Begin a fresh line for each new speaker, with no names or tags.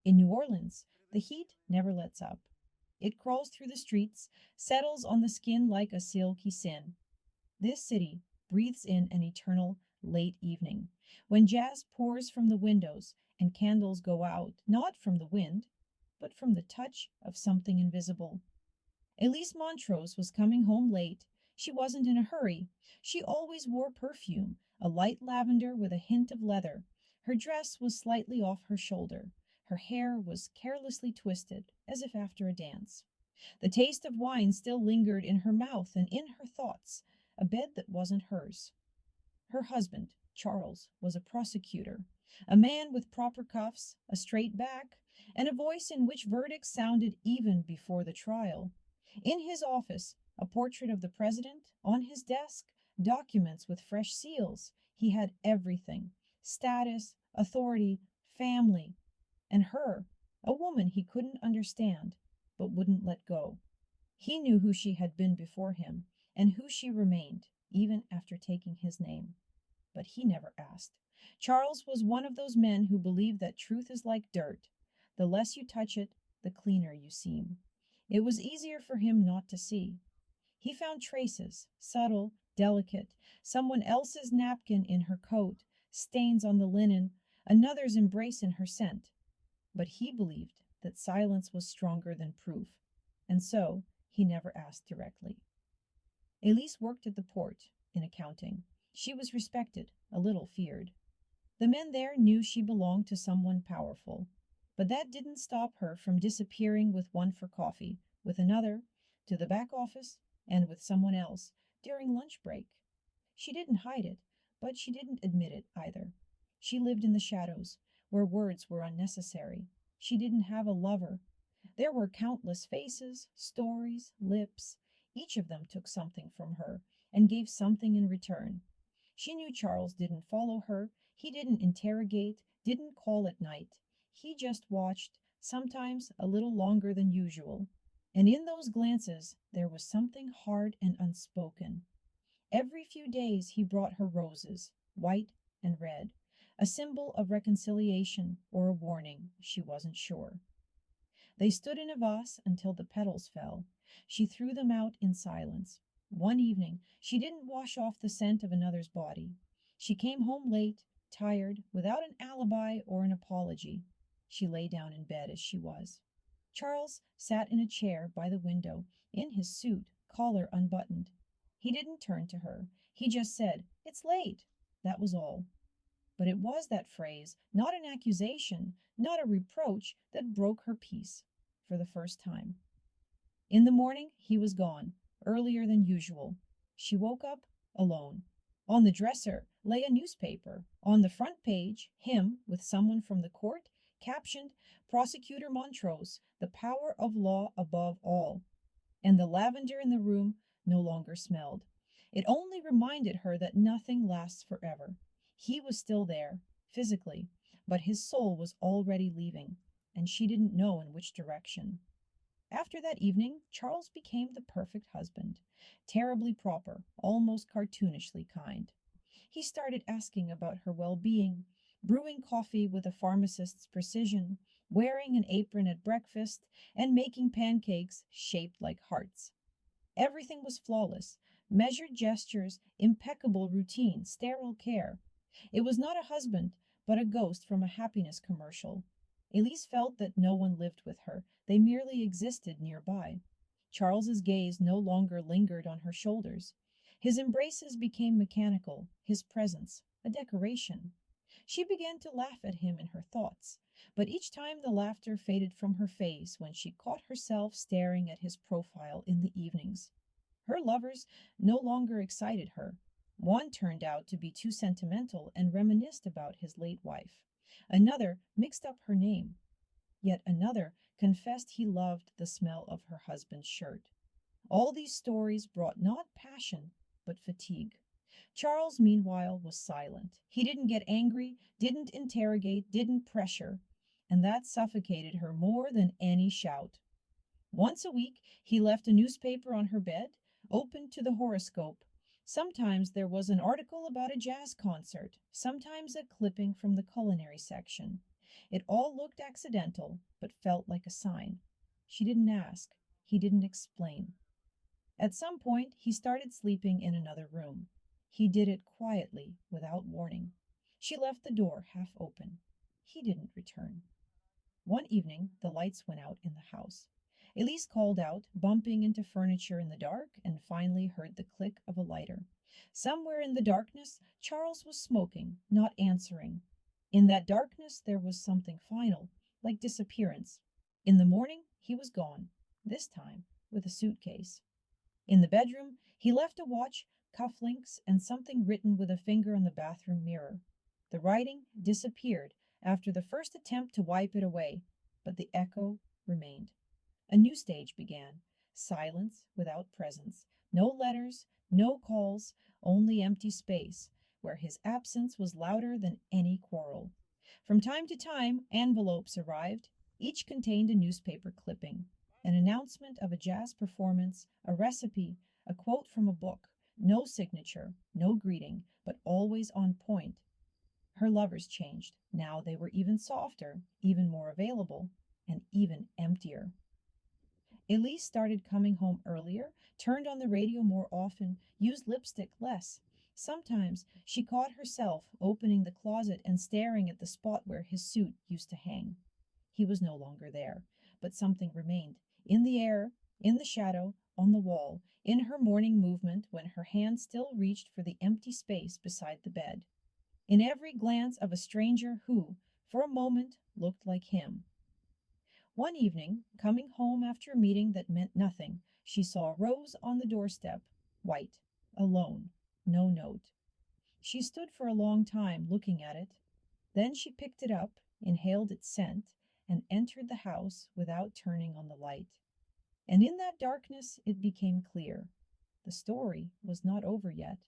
In New Orleans, the heat never lets up. It crawls through the streets, settles on the skin like a silky sin. This city breathes in an eternal late evening, when jazz pours from the windows and candles go out, not from the wind, but from the touch of something invisible. Elise Montrose was coming home late. She wasn't in a hurry. She always wore perfume, a light lavender with a hint of leather. Her dress was slightly off her shoulder. Her hair was carelessly twisted, as if after a dance. The taste of wine still lingered in her mouth and in her thoughts, a bed that wasn't hers. Her husband, Charles, was a prosecutor, a man with proper cuffs, a straight back, and a voice in which verdicts sounded even before the trial. In his office, a portrait of the president, on his desk, documents with fresh seals. He had everything: status, authority, family, and her, a woman he couldn't understand, but wouldn't let go. He knew who she had been before him, and who she remained, even after taking his name. But he never asked. Charles was one of those men who believe that truth is like dirt. The less you touch it, the cleaner you seem. It was easier for him not to see. He found traces, subtle, delicate, someone else's napkin in her coat, stains on the linen, another's embrace in her scent. But he believed that silence was stronger than proof, and so he never asked directly. Elise worked at the port, in accounting. She was respected, a little feared. The men there knew she belonged to someone powerful. But that didn't stop her from disappearing with one for coffee, with another, to the back office, and with someone else, during lunch break. She didn't hide it, but she didn't admit it either. She lived in the shadows, where words were unnecessary. She didn't have a lover. There were countless faces, stories, lips. Each of them took something from her, and gave something in return. She knew Charles didn't follow her. He didn't interrogate, didn't call at night. He just watched, sometimes a little longer than usual. And in those glances there was something hard and unspoken. Every few days he brought her roses, white and red, a symbol of reconciliation or a warning, she wasn't sure. They stood in a vase until the petals fell. She threw them out in silence. One evening she didn't wash off the scent of another's body. She came home late, tired, without an alibi or an apology. She lay down in bed as she was. Charles sat in a chair by the window, in his suit, collar unbuttoned. He didn't turn to her. He just said, "It's late." That was all. But it was that phrase, not an accusation, not a reproach, that broke her peace for the first time. In the morning he was gone, earlier than usual. She woke up alone. On the dresser lay a newspaper. On the front page, him with someone from the court, captioned "Prosecutor Montrose, the power of law above all." And the lavender in the room no longer smelled. It only reminded her that nothing lasts forever. He was still there, physically, but his soul was already leaving, and she didn't know in which direction. After that evening, Charles became the perfect husband, terribly proper, almost cartoonishly kind. He started asking about her well-being, brewing coffee with a pharmacist's precision, wearing an apron at breakfast, and making pancakes shaped like hearts. Everything was flawless: measured gestures, impeccable routine, sterile care. It was not a husband, but a ghost from a happiness commercial. Elise felt that no one lived with her. They merely existed nearby. Charles's gaze no longer lingered on her shoulders. His embraces became mechanical, his presence a decoration. She began to laugh at him in her thoughts, but each time the laughter faded from her face when she caught herself staring at his profile in the evenings. Her lovers no longer excited her. One turned out to be too sentimental and reminisced about his late wife. Another mixed up her name. Yet another confessed he loved the smell of her husband's shirt. All these stories brought not passion, but fatigue. Charles, meanwhile, was silent. He didn't get angry, didn't interrogate, didn't pressure, and that suffocated her more than any shout. Once a week he left a newspaper on her bed, open to the horoscope. Sometimes there was an article about a jazz concert, sometimes a clipping from the culinary section. It all looked accidental, but felt like a sign. She didn't ask. He didn't explain. At some point, he started sleeping in another room. He did it quietly, without warning. She left the door half open. He didn't return. One evening, the lights went out in the house. Elise called out, bumping into furniture in the dark, and finally heard the click of a lighter. Somewhere in the darkness, Charles was smoking, not answering. In that darkness, there was something final, like disappearance. In the morning, he was gone, this time with a suitcase. In the bedroom, he left a watch, cufflinks, and something written with a finger on the bathroom mirror. The writing disappeared after the first attempt to wipe it away, but the echo remained. A new stage began. Silence without presence. No letters, no calls, only empty space, where his absence was louder than any quarrel. From time to time, envelopes arrived. Each contained a newspaper clipping, an announcement of a jazz performance, a recipe, a quote from a book. No signature, no greeting, but always on point. Her lovers changed. Now they were even softer, even more available, and even emptier. Elise started coming home earlier, turned on the radio more often, used lipstick less. Sometimes she caught herself opening the closet and staring at the spot where his suit used to hang. He was no longer there, but something remained. In the air, in the shadow, on the wall, in her morning movement when her hand still reached for the empty space beside the bed. In every glance of a stranger who, for a moment, looked like him. One evening, coming home after a meeting that meant nothing, she saw a rose on the doorstep, white, alone, no note. She stood for a long time looking at it. Then she picked it up, inhaled its scent, and entered the house without turning on the light. And in that darkness it became clear. The story was not over yet.